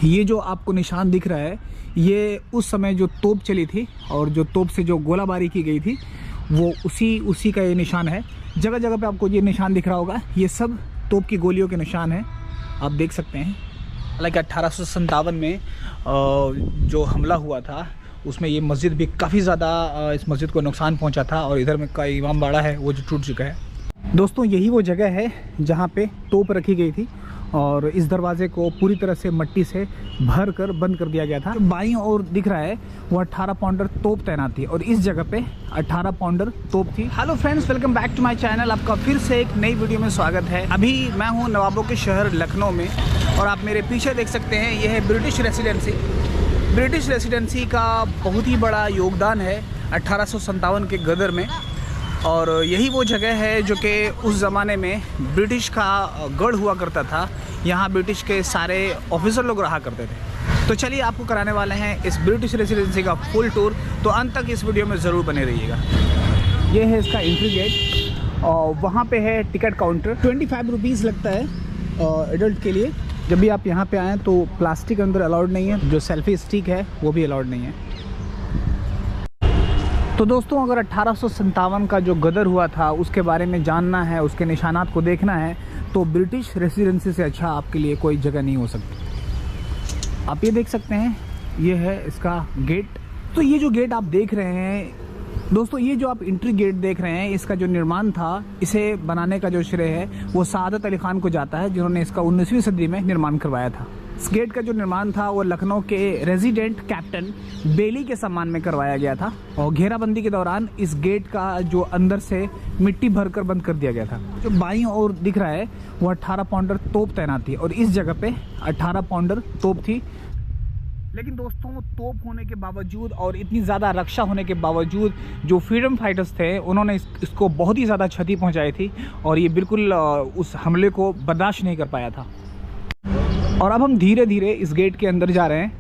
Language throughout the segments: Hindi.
ये जो आपको निशान दिख रहा है, ये उस समय जो तोप चली थी और जो तोप से जो गोलाबारी की गई थी, वो उसी का ये निशान है। जगह जगह पे आपको ये निशान दिख रहा होगा, ये सब तोप की गोलियों के निशान हैं, आप देख सकते हैं। हालांकि 1857 में जो हमला हुआ था उसमें ये मस्जिद भी काफ़ी ज़्यादा इस मस्जिद को नुकसान पहुंचा था, और इधर में का इमाम बाड़ा है वो जो टूट चुका है। दोस्तों, यही वो जगह है जहां पे तोप रखी गई थी, और इस दरवाजे को पूरी तरह से मट्टी से भर कर बंद कर दिया गया था। बाईं ओर दिख रहा है वो 18 पाउंडर तोप तैनात थी, और इस जगह पे 18 पाउंडर तोप थी। Hello friends, welcome back to my channel. आपका फिर से एक नई वीडियो में स्वागत है। अभी मैं हूँ नवाबों के शहर लखनऊ में, और आप मेरे पीछे देख सकते हैं ये है ब्रिटिश रेसिडेंसी। ब्रिटिश रेसिडेंसी का बहुत ही बड़ा योगदान है 1857 के गदर में, और यही वो जगह है जो कि उस ज़माने में ब्रिटिश का गढ़ हुआ करता था। यहाँ ब्रिटिश के सारे ऑफिसर लोग रहा करते थे। तो चलिए, आपको कराने वाले हैं इस ब्रिटिश रेसिडेंसी का फुल टूर, तो अंत तक इस वीडियो में ज़रूर बने रहिएगा। ये है इसका एंट्री गेट, और वहाँ पे है टिकट काउंटर। 25 रुपीज़ लगता है एडल्ट के लिए। जब भी आप यहाँ पे आएँ तो प्लास्टिक अंदर अलाउड नहीं है, जो सेल्फी स्टिक है वो भी अलाउड नहीं है। तो दोस्तों, अगर 1857 का जो गदर हुआ था उसके बारे में जानना है, उसके निशानात को देखना है, तो ब्रिटिश रेसिडेंसी से अच्छा आपके लिए कोई जगह नहीं हो सकती। आप ये देख सकते हैं, ये है इसका गेट। तो ये जो गेट आप देख रहे हैं दोस्तों, ये जो आप एंट्री गेट देख रहे हैं, इसका जो निर्माण था, इसे बनाने का जो श्रेय है वो सादत अली खान को जाता है, जिन्होंने इसका 19वीं सदी में निर्माण करवाया था। इस गेट का जो निर्माण था वो लखनऊ के रेजिडेंट कैप्टन बेली के सम्मान में करवाया गया था, और घेराबंदी के दौरान इस गेट का जो अंदर से मिट्टी भरकर बंद कर दिया गया था। जो बाईं ओर दिख रहा है वो 18 पाउंडर तोप तैनात थी, और इस जगह पे 18 पाउंडर तोप थी। लेकिन दोस्तों, तोप होने के बावजूद और इतनी ज़्यादा रक्षा होने के बावजूद जो फ्रीडम फाइटर्स थे, उन्होंने इसको बहुत ही ज़्यादा क्षति पहुंचाई थी, और ये बिल्कुल उस हमले को बर्दाश्त नहीं कर पाया था। और अब हम धीरे धीरे इस गेट के अंदर जा रहे हैं।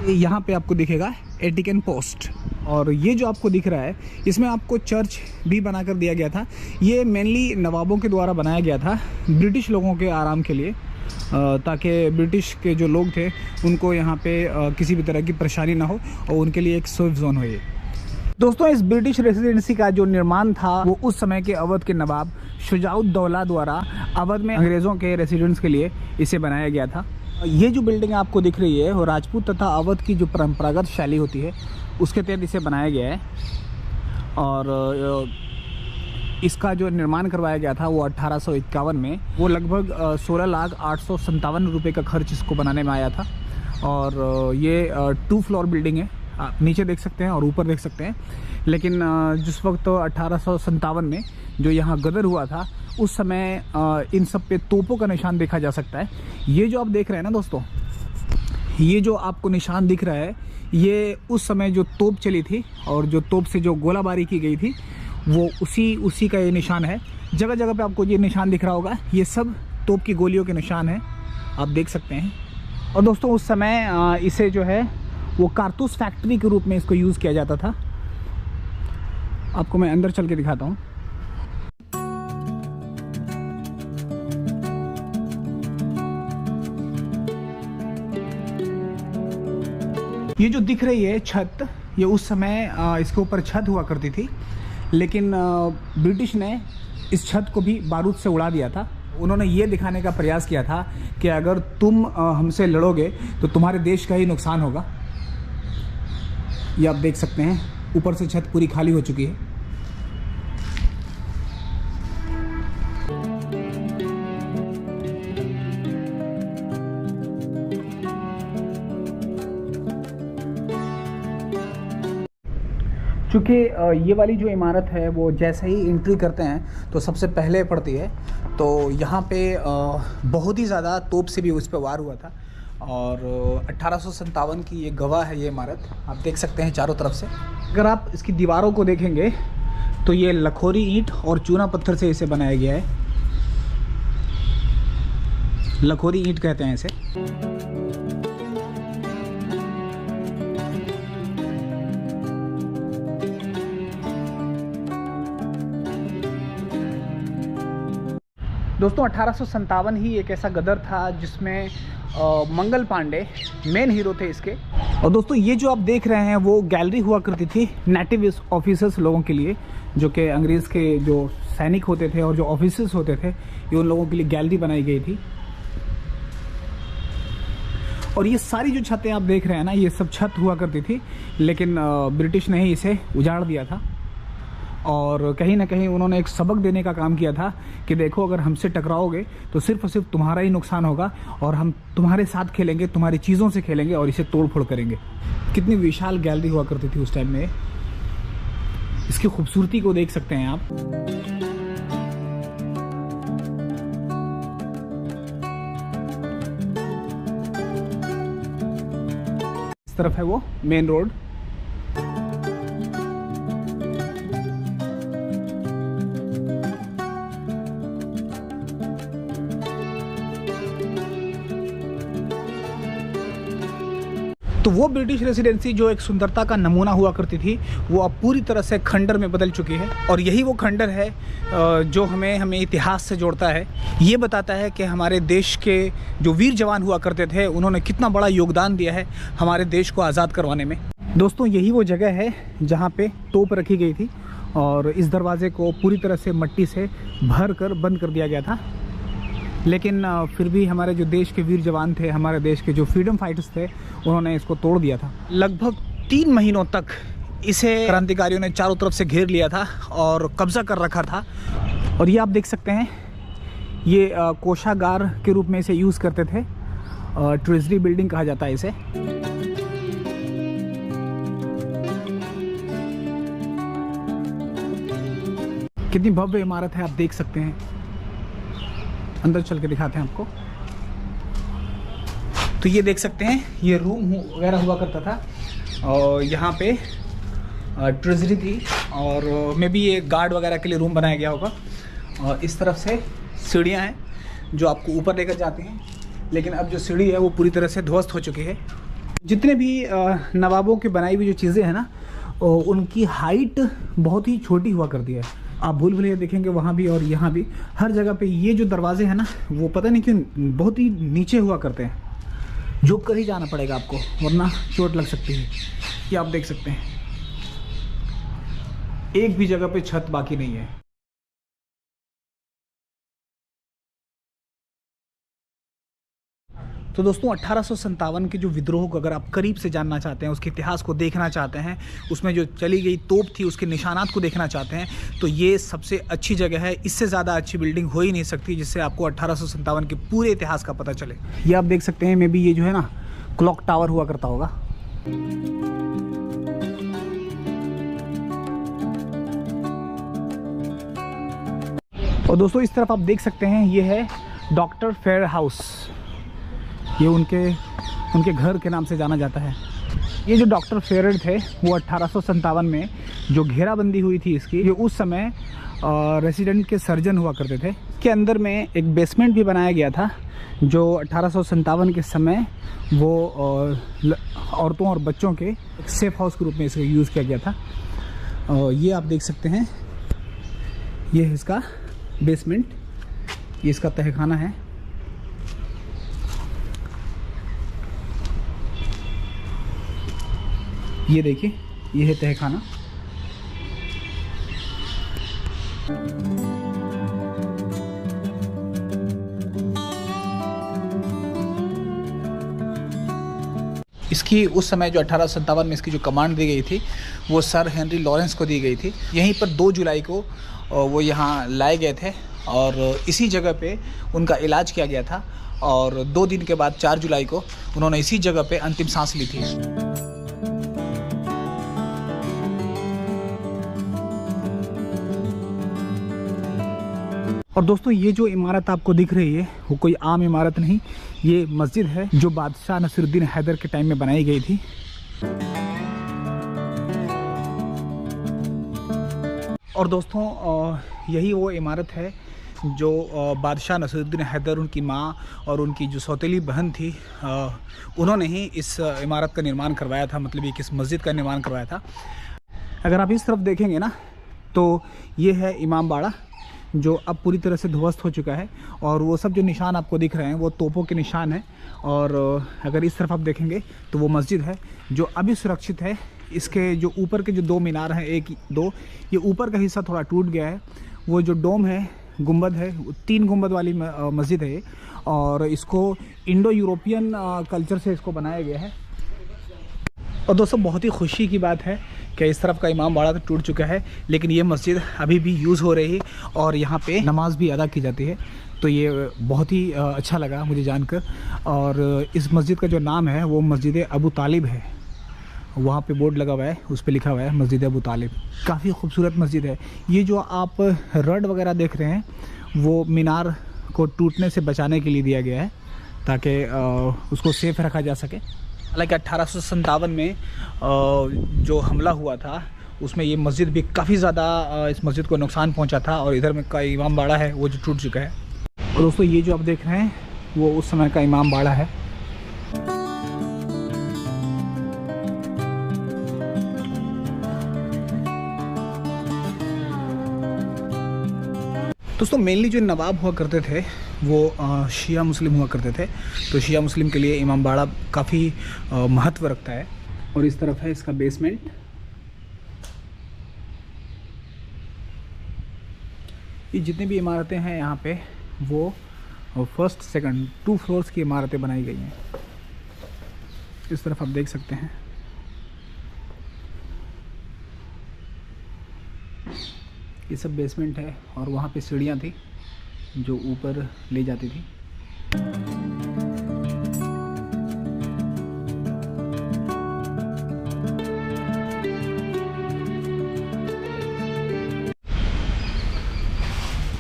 यहाँ पे आपको दिखेगा एटिकन पोस्ट, और ये जो आपको दिख रहा है इसमें आपको चर्च भी बना कर दिया गया था। ये मेनली नवाबों के द्वारा बनाया गया था, ब्रिटिश लोगों के आराम के लिए, ताकि ब्रिटिश के जो लोग थे उनको यहाँ पे किसी भी तरह की परेशानी ना हो, और उनके लिए एक सेफ जोन हो ये। दोस्तों, इस ब्रिटिश रेसिडेंसी का जो निर्माण था वो उस समय के अवध के नवाब शुजाउद्दौला द्वारा अवध में अंग्रेज़ों के रेसिडेंट्स के लिए इसे बनाया गया था। ये जो बिल्डिंग आपको दिख रही है वो राजपूत तथा अवध की जो परंपरागत शैली होती है उसके तहत इसे बनाया गया है, और इसका जो निर्माण करवाया गया था वो 1851 में। वो लगभग 16,857 रुपये का खर्च इसको बनाने में आया था, और ये 2 फ्लोर बिल्डिंग है। आप नीचे देख सकते हैं और ऊपर देख सकते हैं। लेकिन जिस वक्त 1857 में जो यहाँ गदर हुआ था, उस समय इन सब पे तोपों का निशान देखा जा सकता है। ये जो आप देख रहे हैं ना दोस्तों, ये जो आपको निशान दिख रहा है, ये उस समय जो तोप चली थी और जो तोप से जो गोलाबारी की गई थी, वो उसी का ये निशान है। जगह जगह पे आपको ये निशान दिख रहा होगा, ये सब तोप की गोलियों के निशान हैं, आप देख सकते हैं। और दोस्तों, उस समय इसे जो है वो कारतूस फैक्ट्री के रूप में इसको यूज़ किया जाता था। आपको मैं अंदर चल के दिखाता हूँ। ये जो दिख रही है छत, ये उस समय इसके ऊपर छत हुआ करती थी, लेकिन ब्रिटिश ने इस छत को भी बारूद से उड़ा दिया था। उन्होंने ये दिखाने का प्रयास किया था कि अगर तुम हमसे लड़ोगे तो तुम्हारे देश का ही नुकसान होगा। ये आप देख सकते हैं, ऊपर से छत पूरी खाली हो चुकी है। चूँकि ये वाली जो इमारत है वो जैसे ही एंट्री करते हैं तो सबसे पहले पड़ती है, तो यहाँ पे बहुत ही ज़्यादा तोप से भी उस पर वार हुआ था, और 1857 की ये गवाह है ये इमारत। आप देख सकते हैं चारों तरफ से। अगर आप इसकी दीवारों को देखेंगे तो ये लखोरी ईंट और चूना पत्थर से इसे बनाया गया है। लखोरी ईंट कहते हैं इसे। दोस्तों 1857 ही एक ऐसा गदर था जिसमें मंगल पांडे मेन हीरो थे इसके। और दोस्तों ये जो आप देख रहे हैं वो गैलरी हुआ करती थी नेटिव ऑफिसर्स लोगों के लिए, जो कि अंग्रेज़ के जो सैनिक होते थे और जो ऑफिसर्स होते थे, ये उन लोगों के लिए गैलरी बनाई गई थी। और ये सारी जो छतें आप देख रहे हैं ना, ये सब छत हुआ करती थी, लेकिन ब्रिटिश ने ही इसे उजाड़ दिया था। और कहीं ना कहीं उन्होंने एक सबक देने का काम किया था कि देखो, अगर हमसे टकराओगे तो सिर्फ और सिर्फ तुम्हारा ही नुकसान होगा, और हम तुम्हारे साथ खेलेंगे, तुम्हारी चीज़ों से खेलेंगे और इसे तोड़ फोड़ करेंगे। कितनी विशाल गैलरी हुआ करती थी उस टाइम में, इसकी खूबसूरती को देख सकते हैं आप। इस तरफ है वो मेन रोड। तो वो ब्रिटिश रेसिडेंसी जो एक सुंदरता का नमूना हुआ करती थी, वो अब पूरी तरह से खंडर में बदल चुकी है। और यही वो खंडर है जो हमें इतिहास से जोड़ता है। ये बताता है कि हमारे देश के जो वीर जवान हुआ करते थे, उन्होंने कितना बड़ा योगदान दिया है हमारे देश को आज़ाद करवाने में। दोस्तों यही वो जगह है जहाँ पे तोप रखी गई थी, और इस दरवाज़े को पूरी तरह से मिट्टी से भर कर बंद कर दिया गया था। लेकिन फिर भी हमारे जो देश के वीर जवान थे, हमारे देश के जो फ्रीडम फाइटर्स थे, उन्होंने इसको तोड़ दिया था। लगभग 3 महीनों तक इसे क्रांतिकारियों ने चारों तरफ से घेर लिया था और कब्जा कर रखा था। और ये आप देख सकते हैं, ये कोषागार के रूप में इसे यूज़ करते थे। ट्रेजरी बिल्डिंग कहा जाता है इसे। कितनी भव्य इमारत है, आप देख सकते हैं। अंदर चल के दिखाते हैं आपको। तो ये देख सकते हैं, ये रूम वगैरह हुआ करता था, और यहाँ पे ट्रेजरी थी, और मे बी ये गार्ड वगैरह के लिए रूम बनाया गया होगा। और इस तरफ से सीढ़ियाँ हैं जो आपको ऊपर लेकर जाती हैं, लेकिन अब जो सीढ़ी है वो पूरी तरह से ध्वस्त हो चुकी है। जितने भी नवाबों की बनाई हुई जो चीज़ें हैं ना, उनकी हाइट बहुत ही छोटी हुआ करती है। आप भूल भुलैया देखेंगे वहाँ भी और यहाँ भी, हर जगह पे ये जो दरवाजे हैं ना, वो पता नहीं क्यों बहुत ही नीचे हुआ करते हैं। झुक कर ही जाना पड़ेगा आपको, वरना चोट लग सकती है। ये आप देख सकते हैं, एक भी जगह पे छत बाकी नहीं है। तो दोस्तों 1857 के जो विद्रोह को अगर आप करीब से जानना चाहते हैं, उसके इतिहास को देखना चाहते हैं, उसमें जो चली गई तोप थी उसके निशानात को देखना चाहते हैं, तो ये सबसे अच्छी जगह है। इससे ज़्यादा अच्छी बिल्डिंग हो ही नहीं सकती जिससे आपको 1857 के पूरे इतिहास का पता चले। ये आप देख सकते हैं, मे बी ये जो है ना क्लॉक टावर हुआ करता होगा। और दोस्तों इस तरफ आप देख सकते हैं, ये है डॉक्टर फेयर हाउस। ये उनके घर के नाम से जाना जाता है। ये जो डॉक्टर फेयर थे, वो 1857 में जो घेराबंदी हुई थी इसकी, ये उस समय रेसिडेंट के सर्जन हुआ करते थे। के अंदर में एक बेसमेंट भी बनाया गया था, जो 1857 के समय वो औरतों और बच्चों के एक सेफ हाउस के रूप में इसे यूज़ किया गया था। ये आप देख सकते हैं, ये है इसका बेसमेंट, ये इसका तहखाना है। ये देखिए, ये है तहखाना। इसकी उस समय जो 1857 में इसकी जो कमांड दी गई थी, वो सर हेनरी लॉरेंस को दी गई थी। यहीं पर 2 जुलाई को वो यहाँ लाए गए थे, और इसी जगह पे उनका इलाज किया गया था। और 2 दिन के बाद 4 जुलाई को उन्होंने इसी जगह पे अंतिम सांस ली थी। और दोस्तों ये जो इमारत आपको दिख रही है, वो कोई आम इमारत नहीं, ये मस्जिद है जो बादशाह नसीरुद्दीन हैदर के टाइम में बनाई गई थी। और दोस्तों यही वो इमारत है जो बादशाह नसीरुद्दीन हैदर, उनकी माँ और उनकी जो सौतेली बहन थी, उन्होंने ही इस इमारत का निर्माण करवाया था, मतलब ये किस मस्जिद का निर्माण करवाया था। अगर आप इस तरफ देखेंगे ना, तो ये है इमाम बाड़ा, जो अब पूरी तरह से ध्वस्त हो चुका है। और वो सब जो निशान आपको दिख रहे हैं वो तोपों के निशान हैं। और अगर इस तरफ आप देखेंगे तो वो मस्जिद है जो अभी सुरक्षित है। इसके जो ऊपर के जो 2 मीनार हैं, 1 2, ये ऊपर का हिस्सा थोड़ा टूट गया है। वो जो डोम है, गुंबद है, 3 गुंबद वाली मस्जिद है ये। और इसको इंडो यूरोपियन कल्चर से इसको बनाया गया है। और दोस्तों बहुत ही खुशी की बात है कि इस तरफ का इमाम बाड़ा तो टूट चुका है, लेकिन ये मस्जिद अभी भी यूज़ हो रही है और यहाँ पे नमाज भी अदा की जाती है। तो ये बहुत ही अच्छा लगा मुझे जानकर। और इस मस्जिद का जो नाम है वो मस्जिद अबू तालिब है। वहाँ पे बोर्ड लगा हुआ है, उस पर लिखा हुआ है मस्जिद अबू तालिब। काफ़ी खूबसूरत मस्जिद है। ये जो आप रड वगैरह देख रहे हैं वो मीनार को टूटने से बचाने के लिए दिया गया है ताकि उसको सेफ रखा जा सके। हालांकि 1857 में जो हमला हुआ था उसमें ये मस्जिद भी काफ़ी ज़्यादा इस मस्जिद को नुकसान पहुंचा था। और इधर में का इमाम बाड़ा है वो जो टूट चुका है। और दोस्तों ये जो आप देख रहे हैं वो उस समय का इमाम बाड़ा है। दोस्तों मेनली जो नवाब हुआ करते थे वो शिया मुस्लिम हुआ करते थे। तो शिया मुस्लिम के लिए इमाम बाड़ा काफ़ी महत्व रखता है। और इस तरफ है इसका बेसमेंट। ये जितनी भी इमारतें हैं यहाँ पे वो फर्स्ट सेकंड 2 फ्लोर्स की इमारतें बनाई गई हैं। इस तरफ आप देख सकते हैं। ये सब बेसमेंट है और वहाँ पे सीढ़ियाँ थी जो ऊपर ले जाती थी।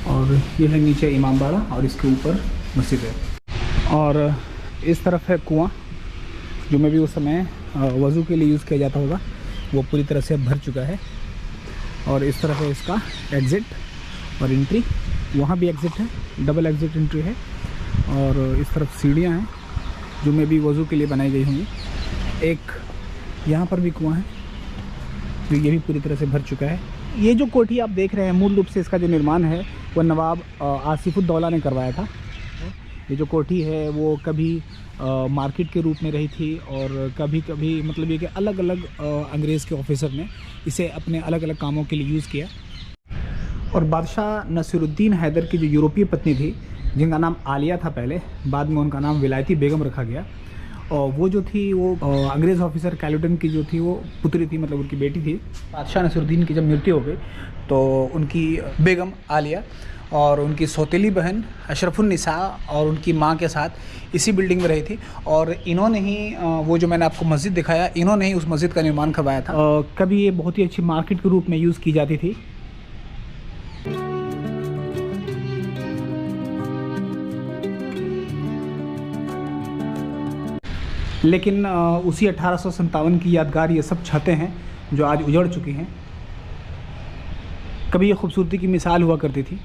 और ये है नीचे इमाम बाड़ा और इसके ऊपर मस्जिद है। और इस तरफ है कुआं जो में भी उस समय वज़ू के लिए यूज़ किया जाता होगा, वो पूरी तरह से भर चुका है। और इस तरफ है इसका एग्ज़िट और एंट्री। वहाँ भी एग्ज़िट है, डबल एग्ज़िट एंट्री है। और इस तरफ सीढ़ियाँ हैं जो में भी वज़ू के लिए बनाई गई होंगी। एक यहाँ पर भी कुआं है जो ये भी पूरी तरह से भर चुका है। ये जो कोठी आप देख रहे हैं मूल रूप से इसका जो निर्माण है वो नवाब आसिफुद्दौला ने करवाया था। ये जो कोठी है वो कभी मार्केट के रूप में रही थी और कभी कभी मतलब ये कि अलग अलग अंग्रेज़ के ऑफिसर ने इसे अपने अलग अलग कामों के लिए यूज़ किया। और बादशाह नसीरुद्दीन हैदर की जो यूरोपीय पत्नी थी जिनका नाम आलिया था पहले, बाद में उनका नाम विलायती बेगम रखा गया। और वो जो थी वो अंग्रेज़ ऑफिसर कैल्यूटन की जो थी वो पुत्री थी, मतलब उनकी बेटी थी। बादशाह नसीरुद्दीन की जब मृत्यु हो गई तो उनकी बेगम आलिया और उनकी सौतेली बहन अशरफुन्निसा और उनकी माँ के साथ इसी बिल्डिंग में रही थी। और इन्होंने ही वो जो मैंने आपको मस्जिद दिखाया, इन्होंने ही उस मस्जिद का निर्माण करवाया था। कभी ये बहुत ही अच्छी मार्केट के रूप में यूज़ की जाती थी। लेकिन उसी 1857 की यादगार ये सब छतें हैं जो आज उजड़ चुकी हैं। कभी ये खूबसूरती की मिसाल हुआ करती थी।